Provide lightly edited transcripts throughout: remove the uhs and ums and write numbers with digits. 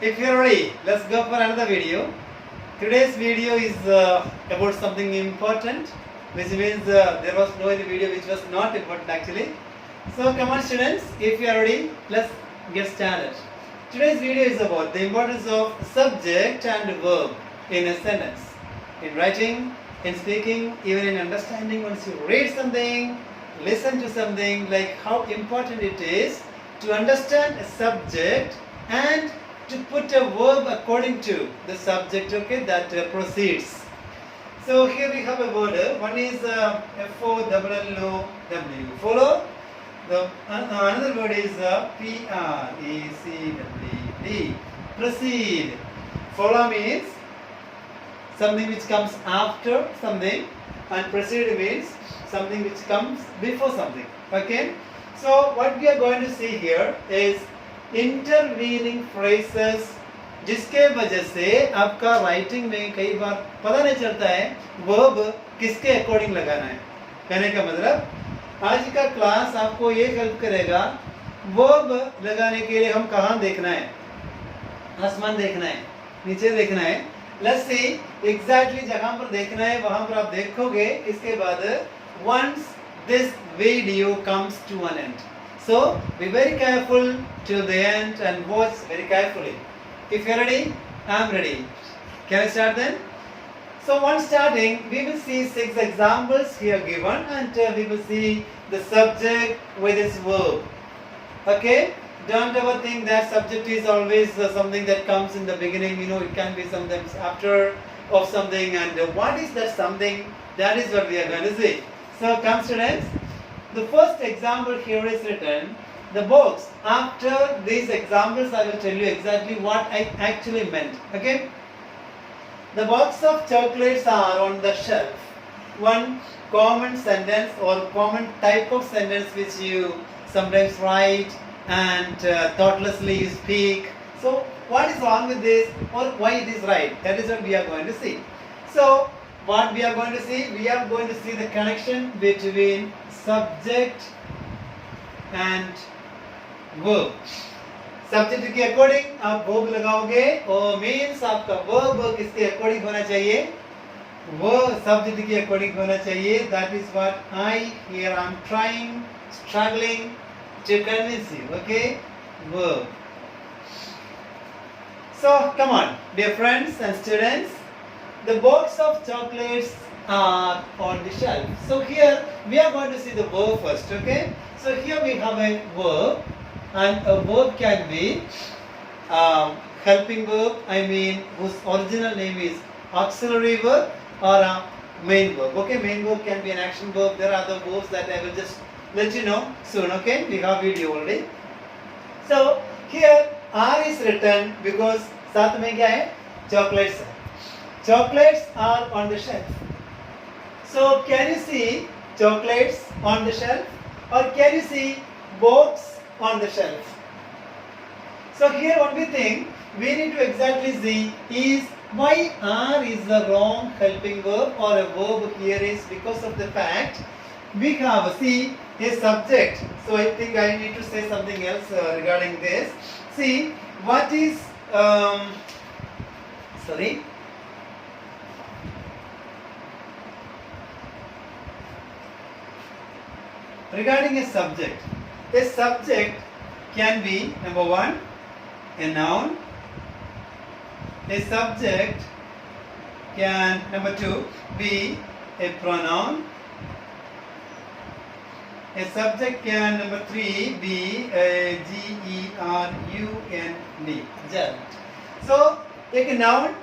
If you're ready, let's go for another video. Today's video is about something important, which means there was no any video which was not important actually. So come on students, if you are ready, let's get started. Today's video is about the importance of subject and verb in a sentence. In writing, in speaking, even in understanding, once you read something, listen to something, like how important it is to understand a subject and to put a verb according to the subject, okay, that proceeds. So here we have a word. One is F-O-L-L-O-W. Follow. Another word is P-R-E-C-W-D. Proceed. Follow means something which comes after something, and proceed means something which comes before something. Okay. So what we are going to see here is intervening phrases जिसके वजह से आपका writing में कई बार पता नहीं चलता है वर्ब किसके अकॉर्डिंग लगाना है. कहने का मतलब आज का क्लास आपको ये हेल्प करेगा वर्ब लगाने के लिए हम कहाँ देखना है. आसमान देखना है, नीचे देखना है. लेट्स सी एग्जैक्टली जहाँ पर देखना है वहां पर आप देखोगे. इसके बाद once this video comes to an end, so be very careful till the end and watch very carefully. If you're ready, I'm ready. Can I start then? So once starting, we will see 6 examples here given, and we will see the subject with its verb. Okay? Don't ever think that subject is always something that comes in the beginning. You know, it can be sometimes after of something, and what is that something? That is what we are going to see. So come students. The first example here is written, the box. After these examples, I will tell you exactly what I actually meant. Okay? The box of chocolates are on the shelf. One common sentence or common type of sentence which you sometimes write and thoughtlessly you speak. So, what is wrong with this, or why it is right? That is what we are going to see. So, what we are going to see? We are going to see the connection between subject and verb. Subject के according आप verb लगाओगे और means आपका verb किसके according होना चाहिए? वो subject के according होना चाहिए. That is what I here am trying, struggling to convince you. Okay, verb. So come on, dear friends and students. The box of chocolates are on the shelf. So here we are going to see the verb first. Okay. So here we have a verb, and a verb can be helping verb. I mean whose original name is auxiliary verb or a main verb. Okay. Main verb can be an action verb. There are other verbs that I will just let you know soon. Okay. We have video already. So here R is written because साथ में क्या है? Chocolates. Chocolates are on the shelf. So can you see chocolates on the shelf, or can you see box on the shelf? So here only thing we need to exactly see is why are is the wrong helping verb or a verb here is because of the fact we have see a subject. So I think I need to say something else regarding this. See what is regarding a subject can be number 1 a noun. A subject can number 2 be a pronoun. A subject can number 3 be a G-E-R-U-N-D, gerund. So एक noun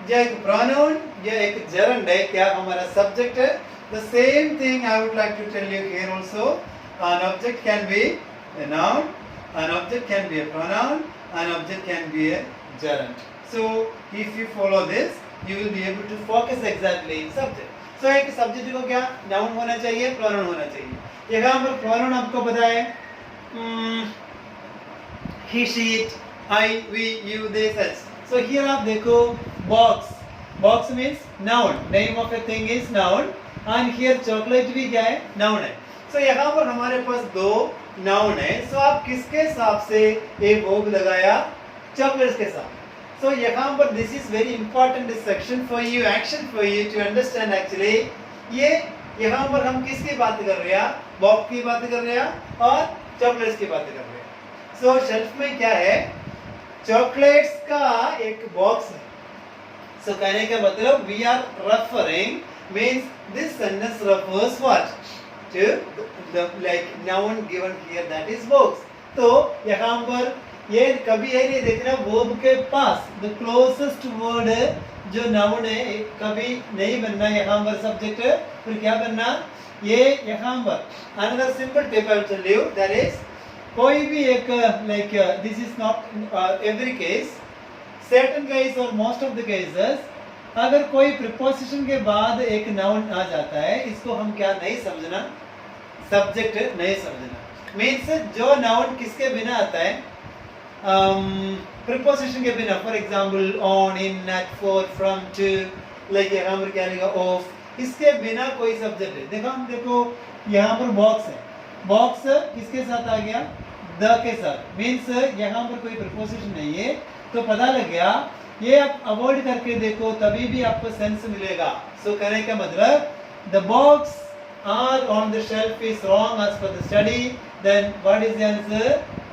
या एक pronoun या एक gerund है, क्या हमारा subject है. The same thing I would like to tell you here also. An object can be a noun, an object can be a pronoun, an object can be a gerund. So if you follow this, you will be able to focus exactly in subject. So एक subject को क्या noun होना चाहिए, pronoun होना चाहिए. यहाँ पर pronoun आपको पता है he, she, it, I, we, you, they, such. So here आप देखो box. Box means noun. Name of a thing is noun. And here chocolate भी क्या है? Noun है. So यहाँ पर हमारे पास 2 noun है. So आप किसके हिसाब से एक verb लगाया? चॉकलेट्स के साथ। So यहाँ पर this is very important section for you, action for you to understand actually। ये यहाँ पर हम किसकी बात कर रहे हैं? बॉक्स की बात कर रहे हैं और चॉकलेट्स की बात कर रहे हैं। So शेल्फ में क्या है? चॉकलेट्स का एक बॉक्स है। So कहने का मतलब we are referring means this sentence refers what to the like noun given here, that is box। तो यहाँ पर ये कभी ये नहीं देखना वर्ब के पास द क्लोजेस्ट वर्ड जो नाउन है कभी नहीं बनना यहाँ पर सब्जेक्ट, फिर क्या बनना ये यहाँ पर another simple tip I will tell you, that is कोई भी एक like this is not every case, certain case और मोस्ट ऑफ द केसेस अगर कोई प्रीपोजिशन के बाद एक नाउन आ जाता है इसको हम क्या नहीं समझना, सब्जेक्ट नहीं समझना। मीन्स जो नाउन किसके बिना आता है, प्रीपोजिशन के बिना, for example on, in, at, for, from, to, like यहाँ पर क्या लिखा ऑफ, इसके बिना कोई सब्जेक्ट है। देखो हम देखो यहाँ पर बॉक्स है, बॉक्स किसके साथ आ गया, द के साथ, मीन्स यहाँ पर कोई प्रीपोजिशन नहीं है तो पता लग गया। ये आप अवॉइड करके देखो तभी भी आपको सेंस मिलेगा। सो कहने का मतलब the box are on the shelf is wrong as per the study, then what is the answer,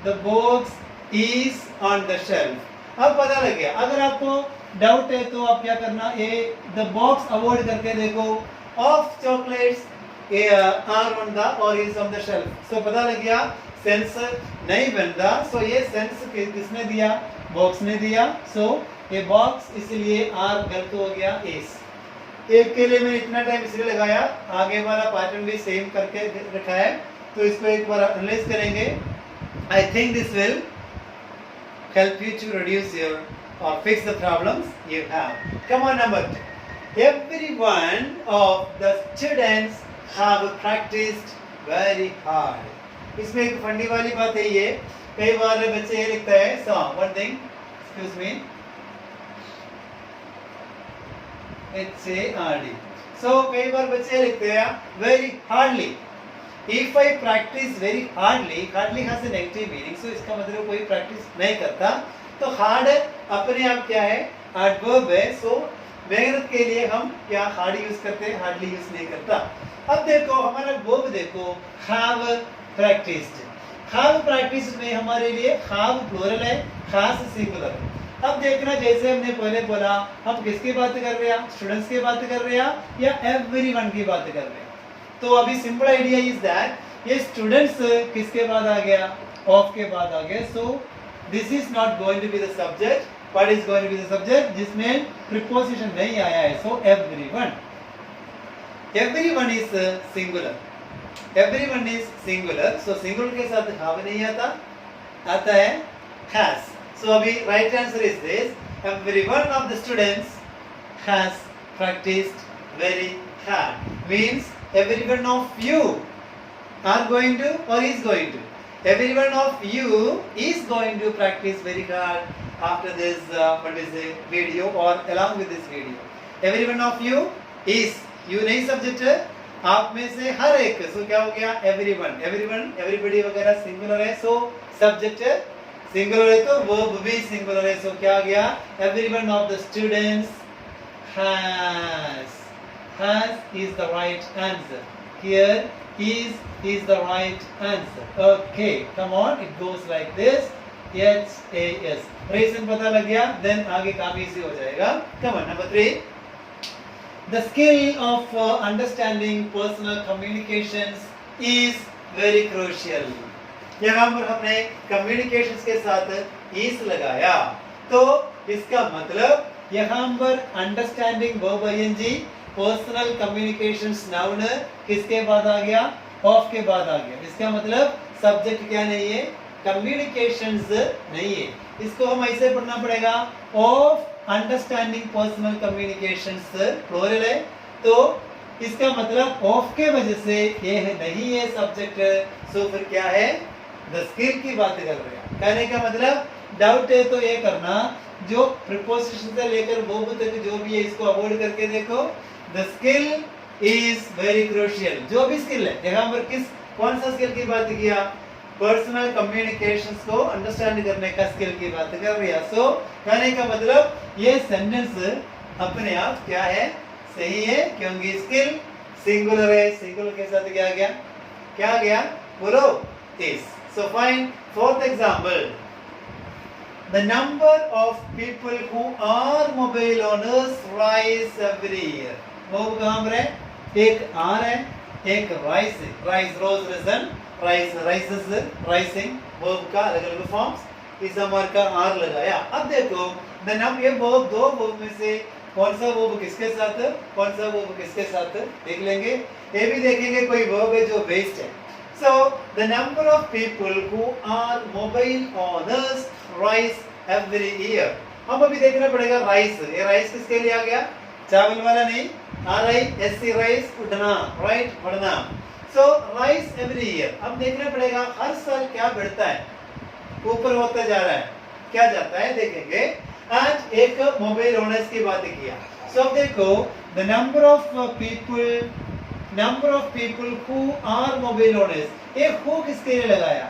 the box is on the shelf। अब पता लग गया। अगर आपको डाउट है तो आप क्या करना, ये द बॉक्स अवॉइड करके देखो, of chocolates are on the और is on the shelf. So पता लग गया सेंस नहीं बनता। सो ये सेंस किसने दिया, बॉक्स ने दिया। सो ये बॉक्स इसलिए आर गलत हो गया, इस एक के लिए मैंने इतना टाइम इसलिए लगाया, आगे वाला पैटर्न भी सेम करके रखा है तो इसको एक बार एनालाइज करेंगे। I think this will help you to reduce your or fix the problems you have। Come on, number 2. Every one of the students have practiced very hard। इसमें एक फंडी वाली बात है ये, कई बार बच्चे ये लिखता है so one thing, excuse me, HARD। so कई बार बच्चे लिखते हैं very hardly। If I practice very hardly, hardly has a negative meaning, so इसका मतलब कोई प्रैक्टिस नहीं करता। तो hard अपने आप क्या है, adverb है। so मेहनत के लिए हम क्या hard यूज करते हैं, hardly यूज नहीं करता। अब देखो हमारा verb देखो, have practiced। have practiced में हमारे लिए have प्लूरल है, has सिंगुलर है। अब देखना जैसे हमने पहले बोला हम किसकी बात कर रहे हैं, स्टूडेंट्स की बात कर रहे हैं या एवरीवन की बात कर रहे हैं। तो अभी सिंपल आइडिया इज दैट ये स्टूडेंट्स किसके बाद आ गया, ऑफ के बाद आ गया। So this is not going to be the subject, what is going to be the subject जिसमें प्रीपोजिशन नहीं आया है। So everyone, everyone is singular, everyone is singular. So singular के साथ हैव नहीं आता, आता है हैज। सो अभी right answer is this, everyone of the students has practised very hard, means everyone of you are going to or is going to, everyone of you is going to practice very hard after this what is the video or along with this video। everyone of you is, you नहीं subject है, आप में से हर एक। सो क्या हो गया, everyone, everyone, everybody वगैरह सिंगुलर है। सो सब्जेक्ट सिंगुलर है तो वर्ब भी सिंगुलर है। सो क्या आ गया, everyone of the students has is the right answer। here is the right answer। okay, come on, it goes like this, HAS। Reason पता लग गया, देन आगे काम इजी हो जाएगा। come on, number 3, the skill of understanding personal communications is very crucial। यहाँ पर हमने communications के साथ is लगाया तो इसका मतलब यहाँ पर understanding verb ing, personal communications noun किसके बाद आ गया, ऑफ के बाद आ गया। इसका मतलब सब्जेक्ट क्या नहीं है, कम्युनिकेशंस नहीं है। इसको हम ऐसे पढ़ना पड़ेगा, of understanding personal communications plural है तो इसका मतलब ऑफ के वजह से ये है नहीं है सब्जेक्ट। सो फिर क्या है, द स्किल की बात कर रहे हैं। कहने का मतलब डाउट है तो ये करना, जो प्रीपोजिशन से लेकर वर्ब तक जो भी है इसको अवॉइड करके देखो। The skill is very crucial, जो भी स्किल है, यहाँ पर किस कौन सा स्किल की बात किया, पर्सनल कम्युनिकेशंस को अंडरस्टैंड करने का स्किल की बात कर रही है। सो कहने का मतलब ये सेंटेंस अपने आप क्या है, सही है, क्योंकि स्किल सिंगुलर है, सिंगुलर के साथ क्या गया बोलो, is. So fine fourth example, the number of people who are mobile owners rise every year। वो कहाँ पर है, एक आर है, एक राइस है, rise rose risen, rise rises rising, verb का अलग अलग फॉर्म्स, इस हमारे का आर लगाया। अब देखो द नम, ये वर्ब दो वर्ब में से कौन सा वर्ब किसके साथ, कौन सा वर्ब किसके साथ देख लेंगे, ये भी देखेंगे कोई वर्ब है जो बेस्ड है। So the number of people who are mobile owners rise every year। हम अभी देखना पड़ेगा राइस, ये राइस किसके लिए आ गया, चावल वाला नहीं, RISE राइस, उठना, राइट, बढ़ना। सो राइस एवरी ईयर, अब देखना पड़ेगा हर साल क्या बढ़ता है, ऊपर होता जा रहा है, क्या जाता है देखेंगे। आज एक मोबाइल ओनर्स की बात किया। सो अब देखो the number of people who are mobile owners, ये हु किसके लिए लगाया,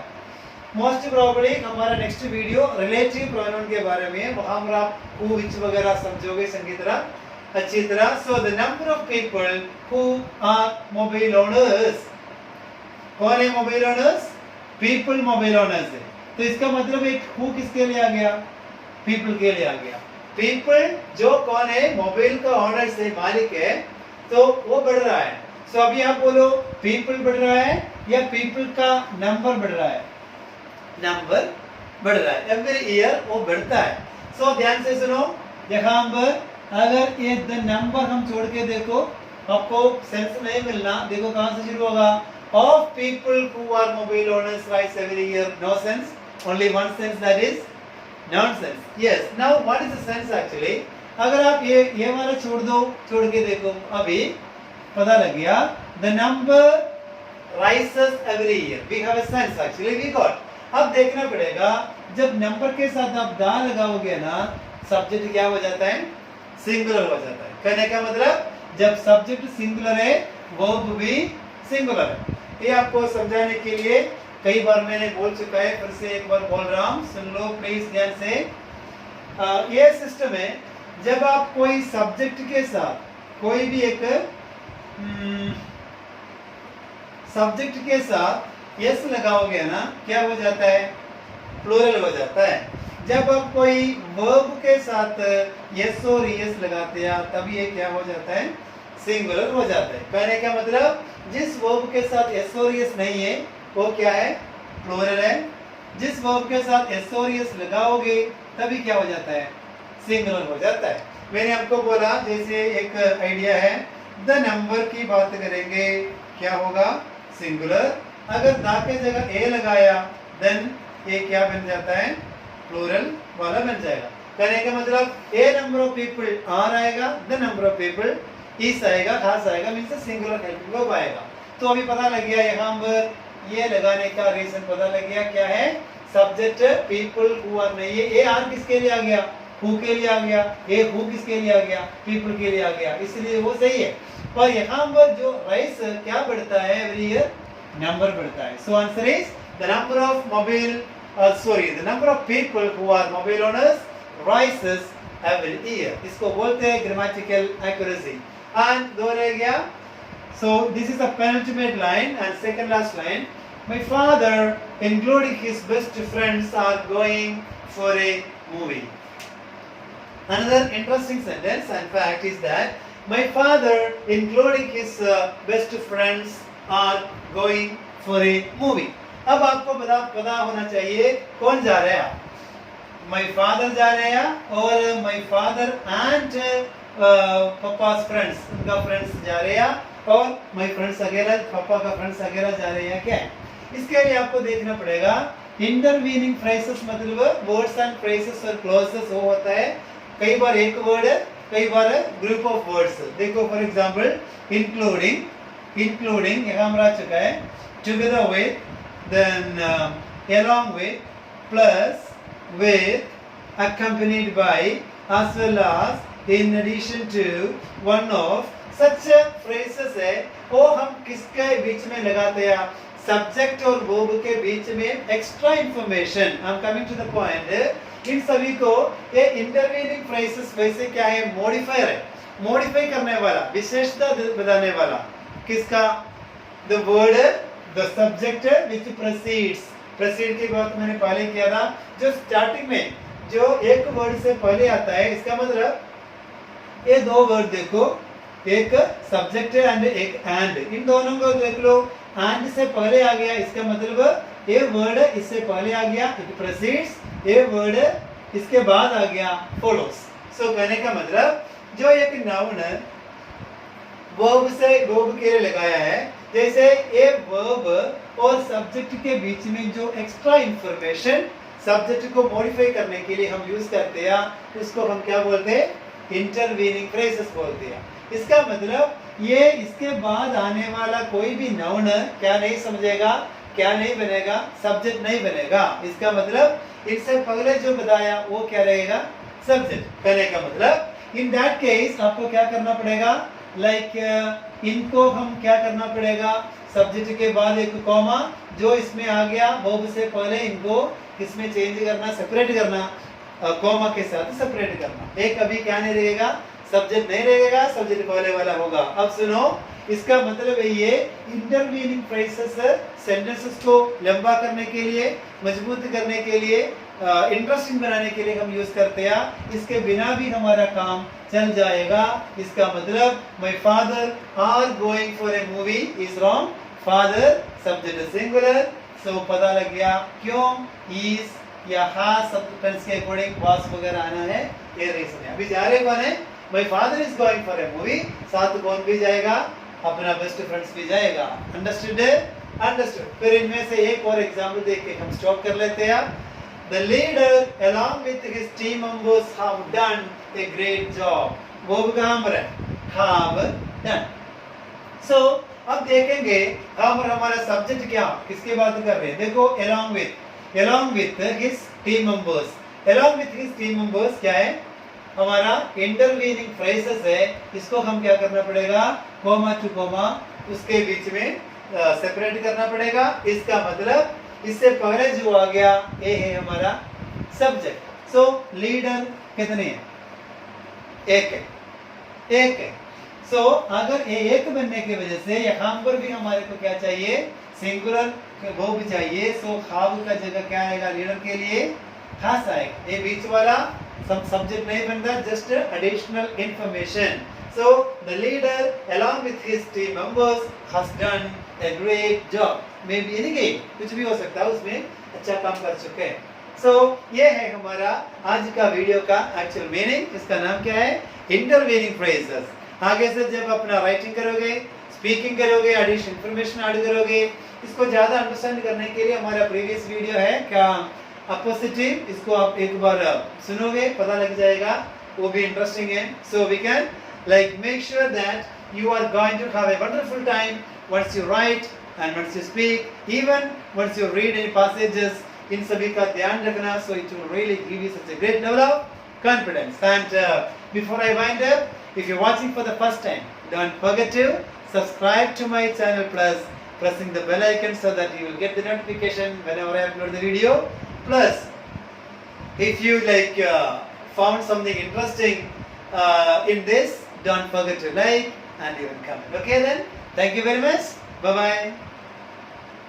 मोस्ट प्रोबेबली हमारा नेक्स्ट वीडियो रिलेटिव प्रोनाउन के बारे में है, वहां पर आप हु विच वगैरह समझोगे संगी तरह अच्छी तरह। So the number of people who are mobile owners, कौन है mobile owners, people mobile owners है, तो इसका मतलब एक हु किसके लिए आ गया, पीपल के लिए आ गया। पीपल जो कौन है, मोबाइल का ओनर से मालिक है, तो वो बढ़ रहा है। सो अभी आप बोलो पीपल बढ़ रहा है या पीपल का नंबर बढ़ रहा है, नंबर बढ़ रहा है, एवरी ईयर वो बढ़ता है। सो ध्यान से सुनो, यहाँ पर अगर ये द नंबर हम छोड़ के देखो आपको सेंस नहीं मिलना, देखो कहां से शुरू होगा, of people who are mobile owners rise every year, no sense, only one sense, that is nonsense. Yes, now what is the sense actually, अगर आप ये वाला छोड़ दो, छोड़ के देखो, अभी पता लग गया, the number rises every year, we have a sense actually, we got. अब देखना पड़ेगा जब नंबर के साथ आप दा लगाओगे ना, सब्जेक्ट क्या हो जाता है, सिंगुलर हो जाता है। कहने का मतलब जब सब्जेक्ट सिंगुलर है वर्ब भी सिंगुलर है। ये आपको समझाने के लिए कई बार मैंने बोल चुका है, फिर से एक बार बोल रहा हूं, सुन लो प्लीज ध्यान से। ये सिस्टम है, जब आप कोई सब्जेक्ट के साथ कोई भी एक सब्जेक्ट के साथ यस लगाओगे ना, क्या हो जाता है, प्लूरल हो जाता है। जब आप कोई वर्ब के साथ यस और यस लगाते हैं तब ये क्या हो जाता है, सिंगुलर हो जाता है। कहने का मतलब जिस वर्ब के साथ यस और यस नहीं है वो क्या है, प्लूरल है। जिस वर्ब के साथ यस और यस लगाओगे तभी क्या हो जाता है, सिंगुलर हो जाता है। मैंने आपको बोला जैसे एक आइडिया है, द नंबर की बात करेंगे क्या होगा, सिंगुलर। अगर दा के जगह ए लगाया देन ये क्या बन जाता है, प्लूरल वाला बन जाएगा। कहने का मतलब ए नंबर ऑफ पीपल आर आएगा, द नंबर ऑफ पीपल इस आएगा, खास आएगा, मींस सिंगुलर हेल्पिंग वर्ब आएगा। तो अभी पता लग गया, यहाँ पर ये लगाने का रीजन पता लग गया क्या है, सब्जेक्ट पीपल हु आर नहीं है, ए आर किसके लिए आ गया, हु के लिए आ गया, ए हु किसके लिए आ गया, पीपल के लिए आ गया, इसलिए वो सही है। पर यहाँ पर जो राइस क्या बढ़ता है एवरी ईयर, नंबर बढ़ता है। So answer is the number of mobile the number of people who are mobile owners rises every year. इसको बोलते हैं ग्रामेटिकल एक्यूरेसी। एंड दो रह गया। So this is the penultimate line and second last line. My father, including his best friends, are going for a movie. Another interesting sentence and fact is that my father, including his best friends, are going for a movie. अब आपको पता होना चाहिए कौन जा रहा है, my father जा रहे हैं और my father and पापा's friends, उनका फ्रेंड्स जा रहे हैं और माय फ्रेंड्स वगैरह, पापा का फ्रेंड्स वगैरह जा रहे हैं क्या है। इसके लिए आपको देखना पड़ेगा इंटरवीनिंग फ्रेजेस, मतलब वर्ड्स एंड फ्रेजेस और क्लॉजेस वो होता है, कई बार एक वर्ड है, कई बार ग्रुप ऑफ वर्ड्स। देखो फॉर एग्जांपल इंक्लूडिंग यहाँ हमारा चुका है, together with, then along with, plus, with, accompanied by, as well as, in addition to, one of, such phrases है वो हम किसके बीच में लगाते हैं, सब्जेक्ट और वर्ब के बीच में extra information, I am coming to the point, इन सभी को ये इंटरवीनिंग फ्रेजेस वैसे क्या है, मॉडिफायर है, मॉडिफाई करने वाला, विशेषता बताने वाला, किसका, the word, the subject which precedes, precede की बात मैंने पहले किया था, जो स्टार्टिंग में जो एक वर्ड से पहले आता है, इसका मतलब ये दो वर्ड देखो, एक सब्जेक्ट एंड एक एंड, इन दोनों को देख लो, एंड से पहले आ गया, इसका मतलब ये वर्ड इससे पहले आ गया, इट प्रेसीड्स, ये वर्ड इसके बाद आ गया, फॉलोस। सो कहने का मतलब जो एक नाउन वर्ब से वर्ब के लिए लगाया है, जैसे ये वर्ब और सब्जेक्ट के बीच में जो एक्स्ट्रा इंफॉर्मेशन सब्जेक्ट को मॉडिफाई करने के लिए हम यूज करते हैं, उसको हम क्या बोलते हैं, इंटरवीनिंग फ्रेजेस बोलते हैं। इसका मतलब ये इसके बाद आने वाला कोई भी नाउन क्या नहीं समझेगा, क्या नहीं बनेगा, सब्जेक्ट नहीं बनेगा। इसका मतलब इससे पहले जो बताया वो क्या रहेगा, सब्जेक्ट। कहने का मतलब इन दैट केस आपको क्या करना पड़ेगा, लाइक इनको हम क्या करना पड़ेगा, सब्जेक्ट के बाद एक कॉमा जो इसमें आ गया वर्ब से पहले, इनको इसमें चेंज करना, सेपरेट करना, कॉमा के साथ सेपरेट करना। एक कभी क्या नहीं रहेगा, सब्जेक्ट नहीं रहेगा, सब्जेक्ट पहले वाला होगा। अब सुनो, इसका मतलब है ये इंटरवीनिंग फ्रेजेस सेंटेंसेस को लंबा करने के लिए, मजबूत करने के लिए, इंटरेस्टिंग बनाने के लिए हम यूज करते हैं। इसके बिना भी हमारा काम चल जाएगा। इसका मतलब my father are going for a movie is wrong, father subject singular, so पता लग गया क्यों इज या हाज सब टेंस के अकॉर्डिंग वाज वगैरह आना है, ये रीजन है। अभी जा रहे कौन है, my father is going for a movie, साथ कौन भी जाएगा, अपना बेस्ट फ्रेंड्स भी जाएगा। Understood, understood. फिर इनमें से एक और एग्जांपल देख के हम स्टॉप कर लेते हैं। The leader along with his team members have done a great job. वो कहाँ पर है, have done. So अब देखेंगे हम हमारा सब्जेक्ट क्या, किसके बात कर रहे हैं, देखो along with his team members, along with his team members क्या है, हमारा इंटरवीनिंग फ्रेजेस है। इसको हम क्या करना पड़ेगा, कॉमा टू कॉमा उसके बीच में सेपरेट करना पड़ेगा। इसका मतलब इससे पहले जो आ गया ये है हमारा सब्जेक्ट। सो लीडर कितने हैं, एक है, एक है। सो अगर ये एक बनने की वजह से यहाँ पर भी हमारे को क्या चाहिए, सिंगुलर वो भी चाहिए। सो खाब का जगह क्या आएगा, लीडर के लिए खास आएगा। ये बीच वाला सब्जेक्ट नहीं बनता, just additional information. So the leader along with his team members has done a great job. Maybe anything, कुछ भी हो सकता है, उसमें अच्छा काम कर चुके हैं। So ये है हमारा आज का वीडियो का एक्चुअल मीनिंग। इसका नाम क्या है, इंटरवीनिंग फ्रेजेस। आगे से जब अपना राइटिंग करोगे, स्पीकिंग करोगे, एडिशनल इंफॉर्मेशन ऐड करोगे, इसको ज्यादा अंडरस्टैंड करने के लिए हमारा प्रीवियस वीडियो है क्या, अपोजिटिव, इसको आप एक बार सुनोगे, पता लग जाएगा, वो भी इंटरेस्टिंग है। So we can like make sure that you are going to have a wonderful time once you write and once you speak, even once you read any passages, in sabhi ka dhyan rakhna, so it will really give you such a great level of confidence. And before I wind up, if you're watching for the first time, don't forget to subscribe to my channel plus pressing the bell icon so that you will get the notification whenever I upload the video. Plus if you like found something interesting in this, don't forget to like and even comment. Okay then, thank you very much. Bye bye.